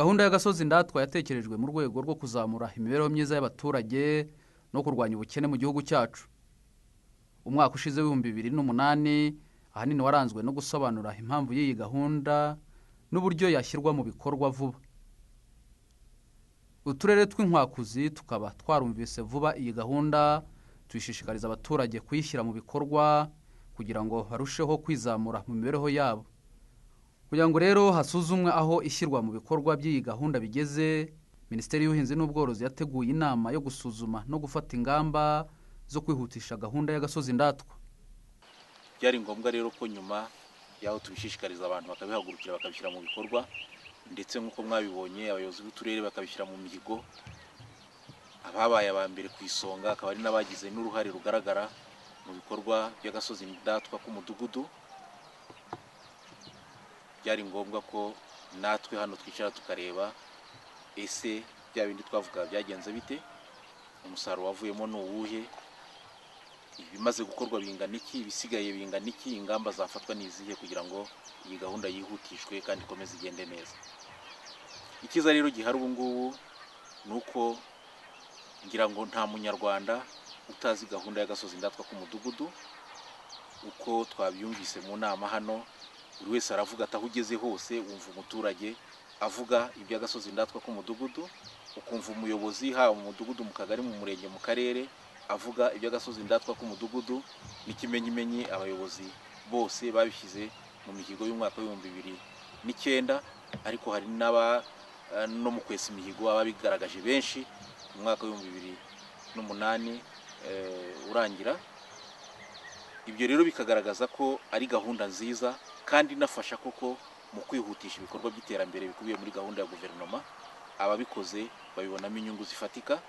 Gahunda y'Agasozi Ndatwa yatekerejwe mu rwego rwo kuzamura imibereho myiza y'abaturage no kurwanya ubukene mu gihugu cyacu. Umwaka ushize w'2008 ahanini waranzwe no gusobanura impamvu y'iyi gahunda n'uburyo yashyirwa mu bikorwa vuba. Uturere tw'inkwakuzi tukaba twarumvise vuba iyi gahunda, tuyishishikariza abaturage kuyishyira mu bikorwa kugira ngo barusheho kwizamura mu mibereho yabo. Kugira ngo rero hasuzumwe aho ishyirwa mu bikorwa by'iyi gahunda bigeze, Minisiteri y'Ubuhinzi n'Ubworozi yateguye inama yo gusuzuma no gufata ingamba zo kwihutisha gahunda y'Agasozi Ndatwa. Byari ngombwa rero ko nyuma yaho tubishishikariza abantu bakabihagurukira bakabishyira mu bikorwa, ndetse nk'uko mwabibonye abayobozi b'uturere bakabishyira mu mihigo, ababaye aba mbere ku isonga akaba ari n'abagize n'uruhare rugaragara mu bikorwa by'Agasozi Ndatwa k'umudugudu. Byari ngombwa ko natwe hano twicara tukareba ese bya bindi twavuga byagenze bite, umusaruro wavuyemo ni uwuhe, ibimaze gukorwa bingana iki, ibisigaye bingana iki, ingamba zafatwa n'izihe kugira ngo iyi gahunda yihutishwe kandi ikomeze igende neza. Ikiza rero gihari ubu ngubu ni uko ngira ngo nta munyarwanda utazi gahunda y'Agasozi Ndatwa k'umudugudu. Uko twabyumvise mu nama hano, buri wese aravuga ati aho ugeze hose wumva umuturage avuga iby'Agasozi Ndatwa k'umudugudu, ukumva umuyobozi haba mu mudugudu, mu kagari, mu murenge, mu karere avuga iby'Agasozi Ndatwa k'umudugudu. N'ikimenyimenyi abayobozi bose babishyize mu mihigo y'umwaka w'2009, ariko hari no mu kwesa imihigo ababigaragaje benshi mu mwaka w'2008 urangira. Ibyo rero bikagaragaza ko ari gahunda nziza kandi inafasha koko mu kwihutisha ibikorwa by'iterambere bikubiye muri gahunda ya guverinoma. Ababikoze babibonamo inyungu zifatika.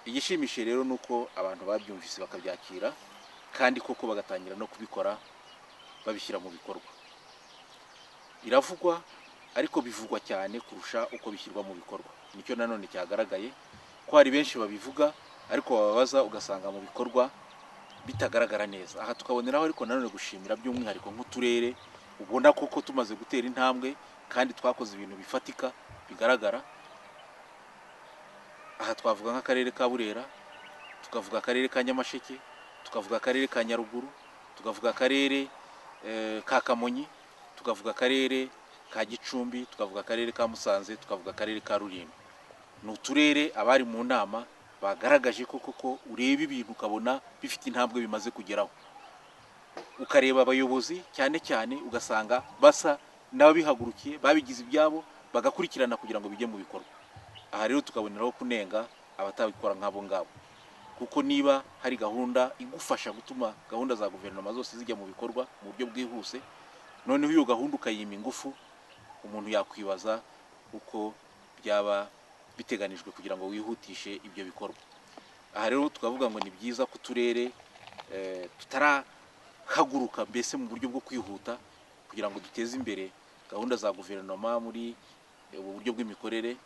Igishimishije rero nuko abantu babyumvise bakabyakira kandi koko bagatangira no kubikora babishyira mu bikorwa. Biravugwa ariko bivugwa cyane kurusha uko bishyirwa mu bikorwa. Nicyo nanone cyagaragaye ko hari benshi babivuga ariko bababaza ugasanga mu bikorwa bitagaragara neza. Aha tukaboneraho ariko nanone gushimira by'umwihariko nk'uturere ubona koko tumaze gutera intambwe kandi twakoze ibintu bifatika bigaragara. Aha twavuga nk'akarere ka Burera, tukavuga akarere ka Nyamasheke, tukavuga akarere ka Nyaruguru, tukavuga akarere ka Kamonyi, tukavuga akarere ka Gicumbi, tukavuga akarere ka Musanze, tukavuga akarere ka Rulindo. Ni uturere abari mu nama bagaragaje koko ureba ibintu ukabona bifite intambwe bimaze kugeraho. Ukareba abayobozi cyane cyane ugasanga basa n'ababihagurukiye, babigize ibyabo, bagakurikirana kugira ngo bijye mu bikorwa. Aha rero tukaboneraho kunenga abatabikora nk'abo ngabo, kuko niba hari gahunda igufasha gutuma gahunda za guverinoma zose zijya mu bikorwa mu buryo bwihuse, noneho iyo gahunda ukayima ingufu, umuntu yakwibaza uko byaba biteganijwe kugira ngo wihutishe ibyo bikorwa. Aha rero tukavuga ngo ni byiza ko turere tutarahaguruka mbese mu buryo bwo kwihuta kugira ngo duteze imbere gahunda za guverinoma muri ubu buryo bw'imikorere,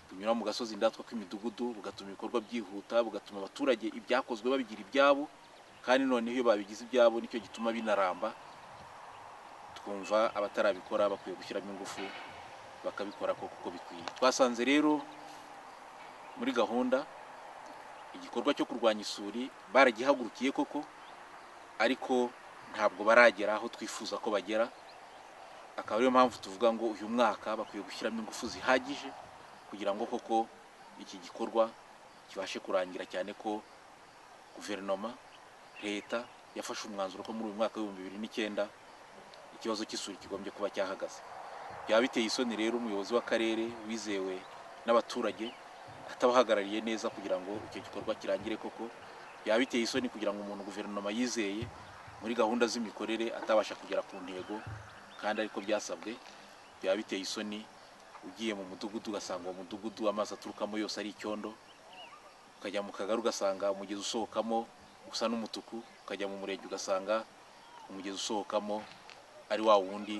bunyura mu Gasozi Ndatwa kw'imidugudu, bugatuma ibikorwa byihuta, bugatuma abaturage ibyakozwe babigira ibyabo, kandi noneho iyo babigize ibyabo nicyo gituma binaramba. Twumva abatarabikora bakwiye gushyiramo ingufu bakabikora kuko bikwiye. Twasanze rero muri gahunda igikorwa cyo kurwanya isuri baragihagurukiye koko, ariko ntabwo baragera aho twifuza ko bagera. Akaba ariyo mpamvu tuvuga ngo uyu mwaka bakwiye gushyiramo ingufu zihagije kugira ngo koko iki gikorwa kibashe kurangira, cyane ko guverinoma, leta yafashe umwanzuro ko muri uyu mwaka w'2009 ikibazo cy'isuri kigombye kuba cyahagaze. Byaba biteye isoni rero umuyobozi w'akarere wizewe n'abaturage atabahagarariye neza kugira ngo icyo gikorwa kirangire koko. Byaba biteye isoni kugira ngo umuntu guverinoma yizeye muri gahunda z'imikorere atabasha kugera ku ntego kandi ariko byasabwe. Byaba biteye isoni ugiye mu mudugudu ugasanga uwo mudugudu amazi aturukamo yose ari icyondo, ukajya mu kagari ugasanga umugezi usohokamo usa n'umutuku, ukajya mu murenge ugasanga umugezi usohokamo ari wa wundi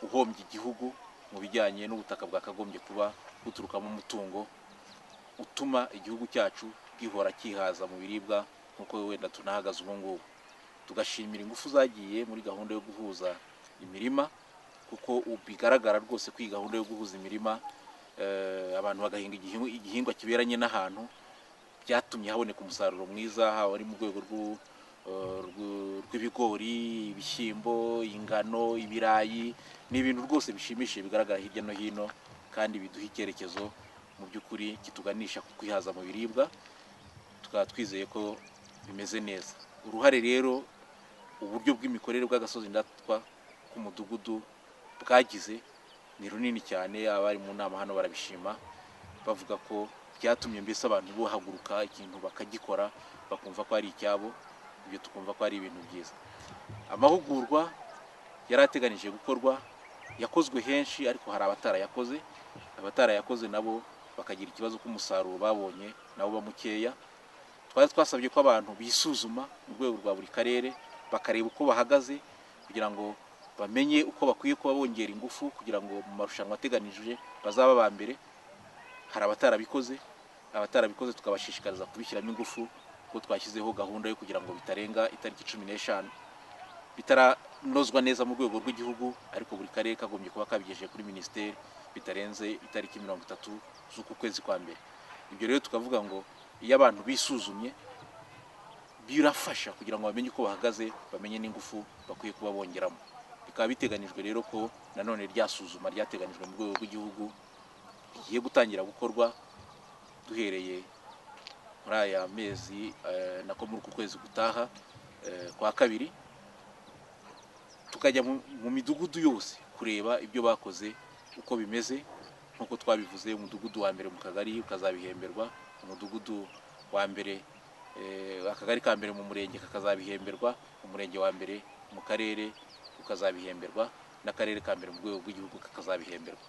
uhombye igihugu mu bijyanye n'ubutaka bwakagombye kuba buturukamo umutungo utuma igihugu cyacu gihora kihaza mu biribwa nk'uko wenda tunahagaze ubu ngubu. Tugashimira ingufu zagiye muri gahunda yo guhuza imirima kuko bigaragara rwose ko iyi gahunda yo guhuza imirima abantu bagahinga igihingwa kiberanye n'ahantu byatumye haboneka umusaruro mwiza, haba ari mu rwego rw'ibigori, ibishyimbo, ingano, ibirayi. Ni ibintu rwose bishimishije bigaragara hirya no hino kandi biduha icyerekezo mu by'ukuri kituganisha ku kwihaza mu biribwa, tukaba twizeye ko bimeze neza. Uruhare rero uburyo bw'imikorere bw'Agasozi Ndatwa k'umudugudu bwagize ni runini cyane. Abari mu nama hano barabishima, bavuga ko byatumye mbese abantu bahaguruka ikintu bakagikora bakumva ko ari icyabo, ibyo tukumva ko ari ibintu byiza. Amahugurwa yari ateganije gukorwa yakozwe henshi, ariko hari abatarayakoze nabo bakagira ikibazo k'umusaruro babonye nabo bamukeya. Twari twasabye ko abantu bisuzuma mu rwego rwa buri karere bakareba uko bahagaze kugira ngo bamenye uko bakwiye kuba bongera ingufu kugira ngo mu marushanwa ateganijwe bazaba ba mbere. Hari abatarabikoze tukabashishikariza kubishyiramo ingufu, kuko twashyizeho gahunda yo kugira ngo bitarenga itariki 15 bitaranozwa neza mu rwego rw'igihugu, ariko buri karere kagombye kuba kabigejeje kuri minisiteri bitarenze itariki 30 z'uku kwezi kwa mbere. Ibyo rero tukavuga ngo iyo abantu bisuzumye birafasha kugira ngo bamenye uko bahagaze, bamenye n'ingufu bakwiye kuba bongeramo. Bikaba biteganijwe rero ko nanone ryasuzuma ryateganijwe mu rwego rw'igihugu rigiye gutangira gukorwa duhereye muri aya mezi nako muri uku kwezi gutaha kwa kabiri, tukajya mu midugudu yose kureba ibyo bakoze uko bimeze. Nk'uko twabivuze, umudugudu wa mbere mu kagari ukazabihemberwa, umudugudu wa mbere akagari ka mbere mu murenge kakazabihemberwa, umurenge wa mbere mu karere ukazabihemberwa, n'akarere ka mbere mu rwego rw'igihugu kakazabihemberwa.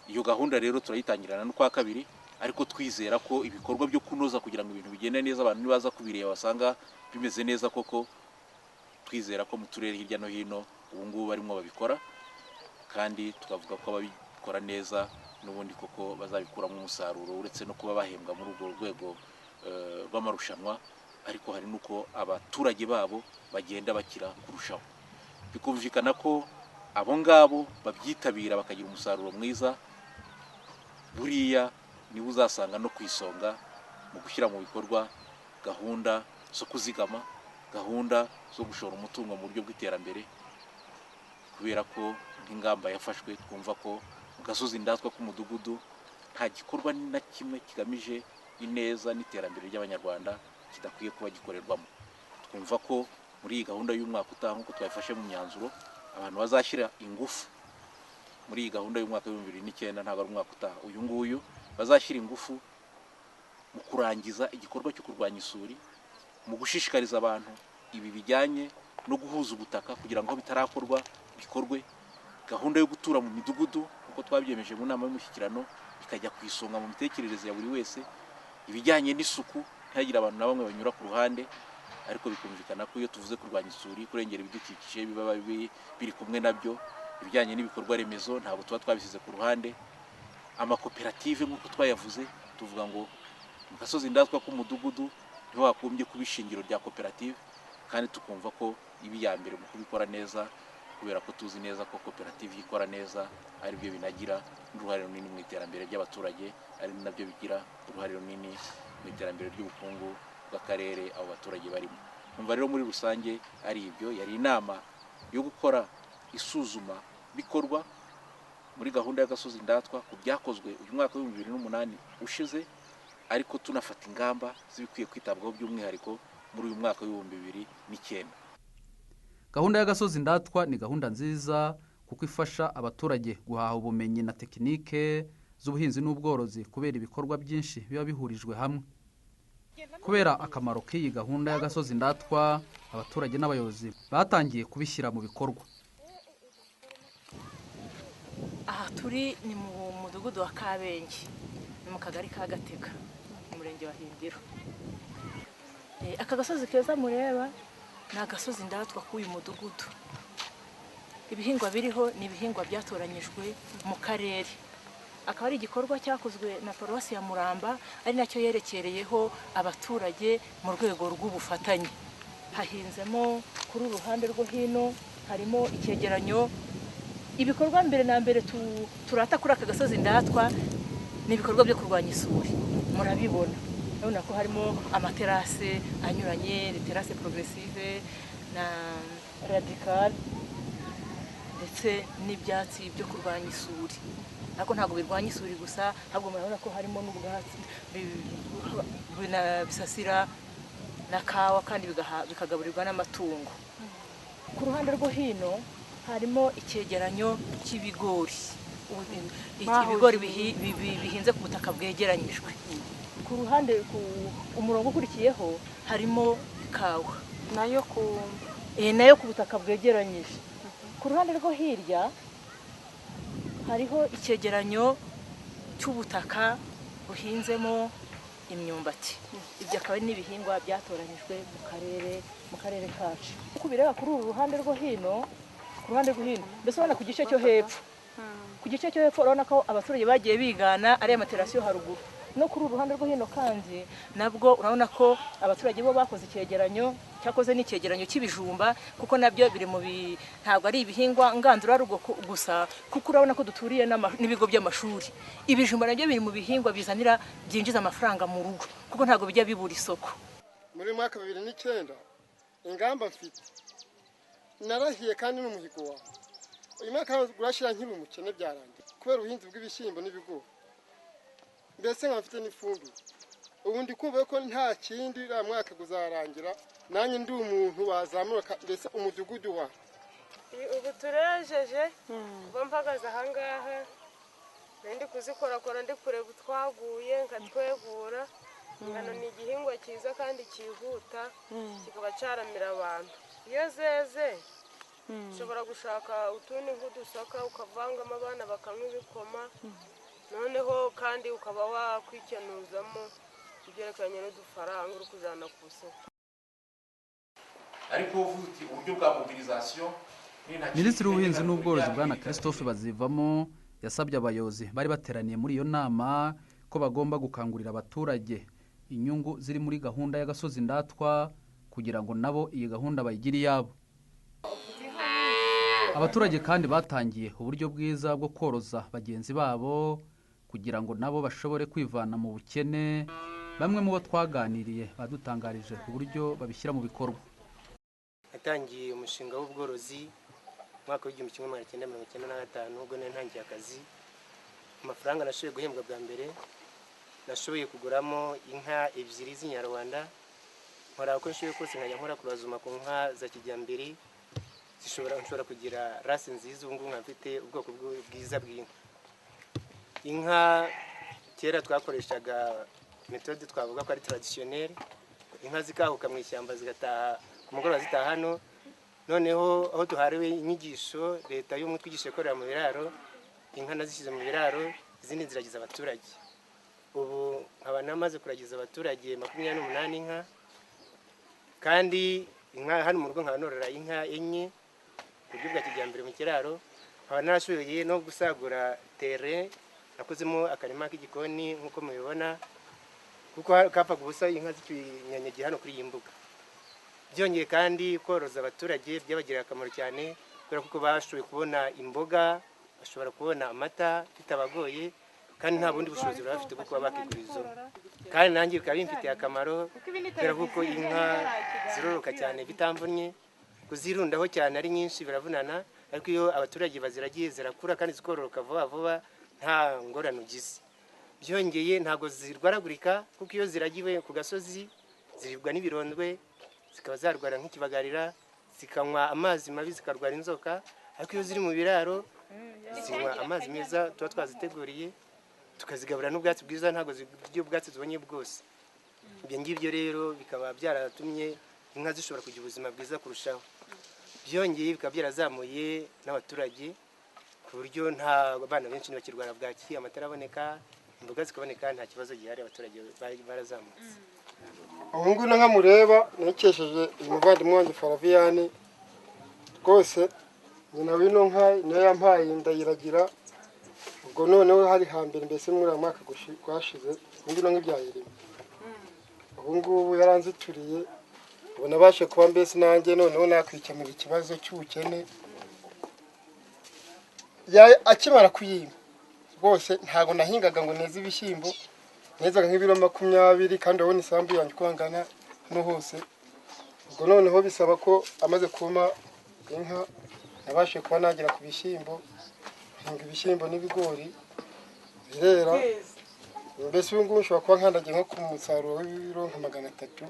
Iyo gahunda rero turayitangirana no kwa kabiri, ariko twizera ko ibikorwa byo kunoza kugira ngo ibintu bigende neza, abantu nibaza kubireba basanga bimeze neza koko. Twizera ko mu turere hirya no hino ubu ngubu barimo babikora, kandi tukavuga ko ababikora neza n'ubundi koko bazabikuramo umusaruro, uretse no kuba bahembwa muri urwo rwego rw'amarushanwa, ariko hari nuko abaturage babo bagenda bakira kurushaho. Bikumvikana ko abo ngabo babyitabira bakagira umusaruro mwiza, buriya niba uzasanga no ku isonga mu gushyira mu bikorwa gahunda zo kuzigama, gahunda zo gushora umutungo mu buryo bw'iterambere, kubera ko nk'ingamba yafashwe twumva ko mu Gasozi Ndatwa k'umudugudu nta gikorwa na kimwe kigamije ineza n'iterambere ry'Abanyarwanda kidakwiye kuba gikorerwamo. Twumva ko muri iyi gahunda y'umwaka utaha, nk'uko twayifashe mu myanzuro, abantu bazashyira ingufu muri iyi gahunda y'umwaka wa 2009, ntabwo ari umwaka utaha, uyu nguyu, bazashyira ingufu mu kurangiza igikorwa cyo kurwanya isuri, mu gushishikariza abantu ibi bijyanye no guhuza ubutaka kugira ngo bitarakorwa bikorwe, gahunda yo gutura mu midugudu nk'uko twabyemeje mu nama y'umushyikirano ikajya ku isonga mu mitekerereze ya buri wese, ibijyanye n'isuku ntihagire abantu na bamwe banyura ku ruhande. Ariko bikumvikana ko iyo tuvuze kurwanya isuri, kurengera ibidukikije biba biri kumwe nabyo. Ibijyanye n'ibikorwa remezo ntabwo tuba twabisize ku ruhande. Amakoperative nk'uko twayavuze, tuvuga ngo mu Gasozi Ndatwa k'umudugudu niho hakumbye kuba ishingiro rya koperative, kandi tukumva ko ibi ya mbere mu kubikora neza, kubera ko tuzi neza ko koperative ikora neza ari byo binagira uruhare runini mu iterambere ry'abaturage, ari nabyo bigira uruhare runini mu iterambere ry'ubukungu bw'akarere abo baturage barimo. Numva rero muri rusange ari ibyo, yari inama yo gukora isuzuma bikorwa muri gahunda y'Agasozi Ndatwa ku byakozwe uyu mwaka wa 2008 ushize, ariko tunafata ingamba zibikwiye kwitabwaho by'umwihariko muri uyu mwaka wa 2009. Gahunda y'Agasozi Ndatwa ni gahunda nziza kuko ifasha abaturage guhaha ubumenyi na tekinike z'ubuhinzi n'ubworozi, kubera ibikorwa byinshi biba bihurijwe hamwe. Kubera akamaro k'iyi gahunda y'Agasozi Ndatwa, abaturage n'abayobozi batangiye kubishyira mu bikorwa. Aha turi ni mu mudugudu wa Kabenge, ni mu kagari ka Gatega, mu murenge wa Hindiro. Aka gasozi keza mureba ni Agasozi Ndatwa k'uyu mudugudu. Ibihingwa biriho ni ibihingwa byatoranyijwe mu karere. Akaba ari igikorwa cyakozwe na Paruwasi ya Muramba, ari nacyo yerekereyeho abaturage mu rwego rw'ubufatanye. Hahinzemo kuri uruhande rwo hino harimo icyegeranyo ibikorwa mbere na mbere turata kuri aka gasozi Ndatwa ni ibikorwa byo kurwanya isuri. Murabibona urabona ko harimo amaterase anyuranye, terase progressive na radical ndetse n'ibyatsi byo kurwanya isuri. Ariko ntabwo birwanya isuri gusa, ahubwo murabona ko harimo n'ubwatsi bisasira na kawa kandi bikagaburirwa n'amatungo. Ku ruhande rwo hino harimo icyegeranyo cy'ibigori, ibigori bihinze ku butaka bwegeranyijwe. Ku ruhande umurongo ukurikiyeho harimo kawa nayo ku butaka bwegeranyije. Ku ruhande rwo hirya hariho icyegeranyo cy'ubutaka buhinzemo imyumbati. Ibyo akaba ari n'ibihingwa byatoranyijwe mu karere kacu. Uko bireba kuri uru ruhande rwo hino, mbese urabona ku gice cyo hepfo, urabona ko abaturage bagiye bigana ariya materasi yo haruguru. No kuri uru ruhande rwo hino kandi nabwo urabona ko abaturage bo bakoze icyegeranyo, cyakoze n'icyegeranyo cy'ibijumba, kuko nabyo biri ntabwo ari ibihingwa ngandurarugo gusa, kuko urabona ko duturiye n'ibigo by'amashuri. Ibijumba nabyo biri mu bihingwa byinjiza amafaranga mu rugo, kuko ntabwo bijya bibura isoko. Muri mwaka 2009 ingamba mfite narahiye kandi n'umuhigo wawe. Uyu mwaka urashira nkiri umukene byarangiye kubera ubuhinzi bw'ibishyimbo n'ibigori. Mbese nkafite n'ifumbire. Ubu ndi kumva ko nta kindi uriya mwaka kuzarangira, nanjye ndi umuntu wazamura mbese umudugudu wa. Ubu turejeje kuba mpagaze ahangaha, ndi kuzikorakora ndi kureba utwaguye nkatwegura. Ingano ni igihingwa cyiza kandi cyihuta, kikaba cyaramira abantu. Iyo zeze ushobora gushaka utundi nk'udusaka ukavangamo abana bakanywa ibikoma, noneho kandi ukaba wakwikenuzamo ibyerekanye n'udufaranga uri kujyana ku isoko. Ariko uvuga uburyo bwa mobilisation, Minisitiri w'Ubuhinzi n'Ubworozi Bwana Christophe Bazivamo yasabye abayobozi bari bateraniye muri iyo nama ko bagomba gukangurira abaturage inyungu ziri muri gahunda y'Agasozi Ndatwa kugira ngo nabo iyi gahunda bayigire iyabo. Abaturage kandi batangiye uburyo bwiza bwo koroza bagenzi babo kugira ngo nabo bashobore kwivana mu bukene. Bamwe mu bo twaganiriye badutangarije uburyo babishyira mu bikorwa. Natangiye umushinga w'ubworozi mwaka w'1995 ubwo ntangiye akazi. Amafaranga nashoboye guhembwa bwa mbere nashoboye kuguramo inka 2 z'inyarwanda. Nkora uko nshoboye kose nkajya nkora kurazuma ku nka za kijyambere nshobora kugira rase nziza. Ubu ngubu nkafite ubwoko bwiza bw'inka. Inka kera twakoreshaga metode twavuga ko ari traditionnelle. Inka zikahuka mu ishyamba zigataha ku mugoroba zitaha hano. Noneho aho duhariwe inyigisho leta y'umwe twigishe korera mu biraro, inka nazishyize mu biraro, izindi ziragiza abaturage. Ubu nkaba namaze kuragiza abaturage 28 inka, kandi inka hano mu rugo nkaba norora inka 4 ku buryo bwa kijyambere mu kiraro. Nkaba narashoboye no gusagura terrain, nakozemo akarima k'igikoni nk'uko mubibona, kuko kapfa gubusa inka z'ikinyanyagiye hano kuri iyi mbuga. Byongeye kandi koroza abaturage byabagirira akamaro cyane, kubera kuko bashoboye kubona imboga, bashobora kubona amata bitabagoye, kandi nta bundi bushobozi bafite bwo kuba bakiguriza. Kandi nanjye bikaba bimfitiye akamaro, kubera kuko inka ziroroka cyane bitamvunye. Kuzirundaho cyane ari nyinshi biravunana, ariko iyo abaturage baziragiye zirakura kandi zikororoka vuba vuba nta ngorane ugize. Byongeye ntago zirwaragurika, kuko iyo ziragiwe ku gasozi ziribwa n'ibirondwe, zikaba zarwara nk'ikibagarira, zikanywa amazi mabi zikarwara inzoka. Ariko iyo ziri mu biraro zinywa amazi meza tuba twaziteguriye, tukazigabura n'ubwatsi bwiza, ntago zirya ubwatsi zibonye bwose. Ibyo ngibyo rero bikaba byaratumye inka zishobora kugira ubuzima bwiza kurushaho. Byongeye bikaba byarazamuye n'abaturage ku buryo nta bana benshi ntibakirwara bwaki, amatara aboneka, imboga zikaboneka, nta kibazo gihari, abaturage barazamutse. Ubu ngubu nka mureba nikesheje umuvandimwe wanjye Faraviyani rwose, nyina w'ino nka niyo yampaye ndayiragira. Ubwo noneho hari hambere mbese muri mwaka gwashize ngino nk'ibyayirimo. Ubu ngubu yaranzituriye, ubu nabashe kuba mbese nanjye noneho nakwikemura ikibazo cy'ubukene. akimara kuyima rwose ntabwo nahingaga ngo neze ibishyimbo, nezaga nk'ibiro 20 kandi urabona isambu yanjye uko angana hano hose. Ubwo noneho bisaba ko amaze kuma inka nabashe kuba nagera ku bishyimbo, hinga ibishyimbo n'ibigori birera. Mbese ubu ngubu nshobora kuba nkandagiye nko ku musaruro w'ibiro nka 300,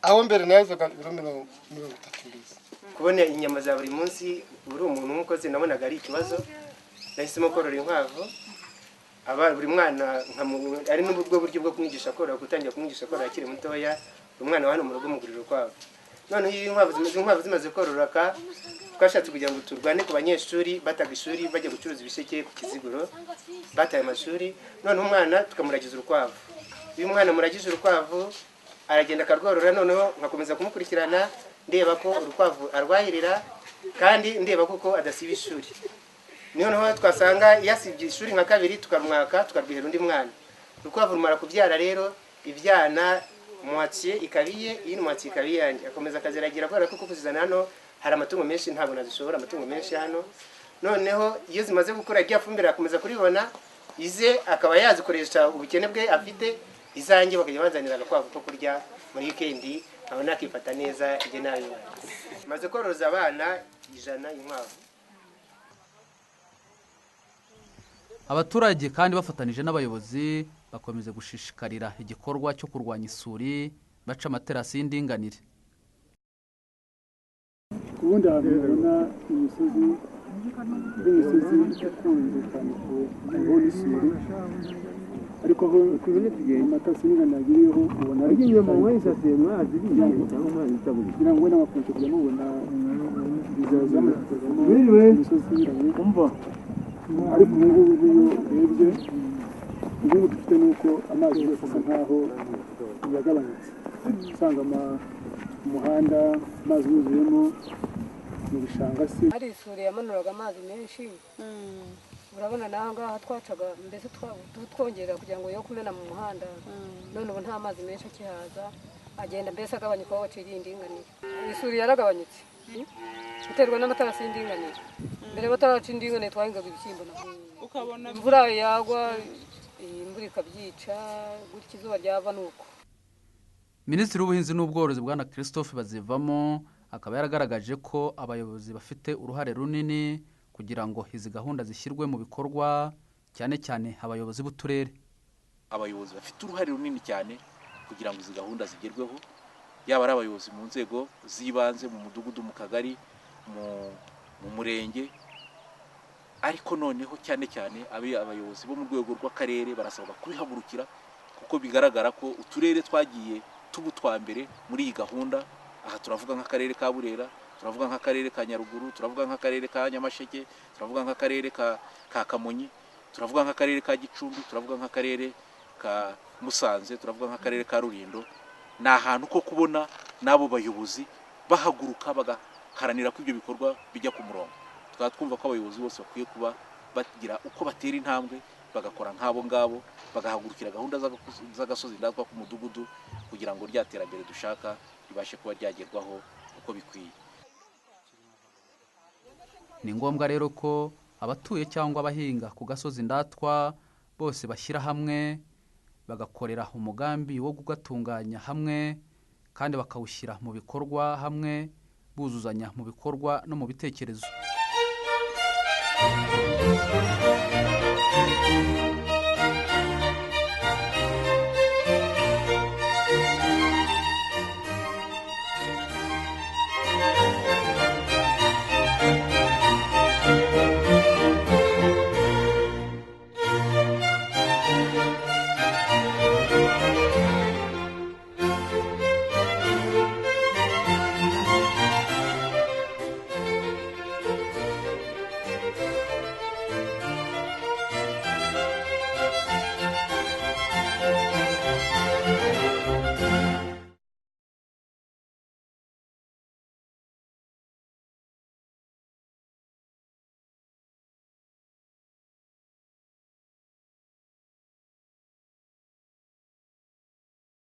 aho mbere nazaga ibiro 30 mbese. Kubona inyama za buri munsi uri umuntu umukozi nabonaga ari ikibazo, nahisemo korora inkwavu. Buri mwana ari n'ubwo buryo bwo kumwigisha korora, gutangira kumwigisha korora akiri mutoya. Umwana wa hano mu rugo mugurira urukwavu. None iyi inkwavu zimaze kororoka, twashatse kugira ngo turwane ku banyeshuri bataga ishuri bajya gucuruza ibisheke ku Kiziguro, bataye amashuri. None umwana tukamuragiza urukwavu. Uyu mwana muragije urukwavu aragenda akarworora, noneho nkakomeza kumukurikirana ndeba ko urukwavu arwahirira kandi ndeba kuko adasiba ishuri. Noneho twasanga yasibye ishuri nka kabiri tukamwaka tukarwihera undi mwana. Urukwavu rumara kubyara rero ibyana mwatiye ikabiye, iyi mwatiye ikabiye yanjye akomeza akaziragira kubera ko kuzizana hano hari amatungo menshi, ntabwo nazishobora amatungo menshi hano. Noneho iyo zimaze gukura agiye afumbira akomeza kuribona, ize akaba yazikoresha ubukene bwe afite, izanjye bakajya bazanira agakwavu ko kurya muri weekend, abona akifata neza ije nayo. Maze kororoza abana 100 inkwavu. Abaturage kandi bafatanije n'abayobozi bakomeza gushishikarira igikorwa cyo kurwanya isuri, baca amaterasi y'indinganire. Ubundi habona imisozi ikunze cyane kubona isuri, ariko aho amaterasi y'indinganire ubona ari inyuma wese atemwa aziriye cyangwa umwana itaburi kugira ngo n'abakunze kujya mubona bizaza imisozi y'indinganire. Ariko ubu ngubu urebye igihugu dufite nuko amazi yose asa nkaho yagabanutse, usanga umuhanda amazi yuzuyemo mu bishanga se. Hari isuri yamanuraga amazi menshi, urabona naho ngaha twacaga mbese twongera kugira ngo yo kumena mu muhanda. None ubu nta mazi menshi akihaza, agenda mbese agabanyuka aho baciriye indinganire. Isuri yaragabanyutse biterwa n'amaterasi y'indinganire. Mbere bataraca indinganire twahingaga ibishyimbo ukabona imvura yagwa, imvura ikabyica, gutya izuba ryava nuko. Minisitiri w'Ubuhinzi n'Ubworozi Bwana Christophe Bazivamo akaba yaragaragaje ko abayobozi bafite uruhare runini kugira ngo izi gahunda zishyirwe mu bikorwa, cyane cyane abayobozi b'uturere. Abayobozi bafite uruhare runini cyane kugira ngo izi gahunda zigerweho, yaba ari abayobozi mu nzego z'ibanze, mu mudugudu, mu kagari, mu murenge, ariko noneho cyane cyane abayobozi bo mu rwego rw'akarere barasabwa kubihagurukira, kuko bigaragara ko uturere twagiye tubutwa mbere muri iyi gahunda. Aha turavuga nk'akarere ka Burera, turavuga nk'akarere ka Nyaruguru, turavuga nk'akarere ka Nyamasheke, turavuga nk'akarere ka Kamonyi, turavuga nk'akarere ka Gicumbi, turavuga nk'akarere ka Musanze, turavuga nk'akarere ka Rulindo. Ni ahantu ko kubona n'abo bayobozi bahaguruka bagaharanira ko ibyo bikorwa bijya ku murongo. Tukaba twumva ko abayobozi bose bakwiye kuba bagira uko batera intambwe bagakora nk'abo ngabo, bagahagurukira gahunda z'Agasozi Ndatwa ku mudugudu kugira ngo rya terambere dushaka ribashe kuba ryagerwaho uko bikwiye. Ni ngombwa rero ko abatuye cyangwa abahinga ku Gasozi Ndatwa bose bashyira hamwe bagakorera umugambi wo kugatunganya hamwe kandi bakawushyira mu bikorwa hamwe, buzuzanya mu bikorwa no mu bitekerezo.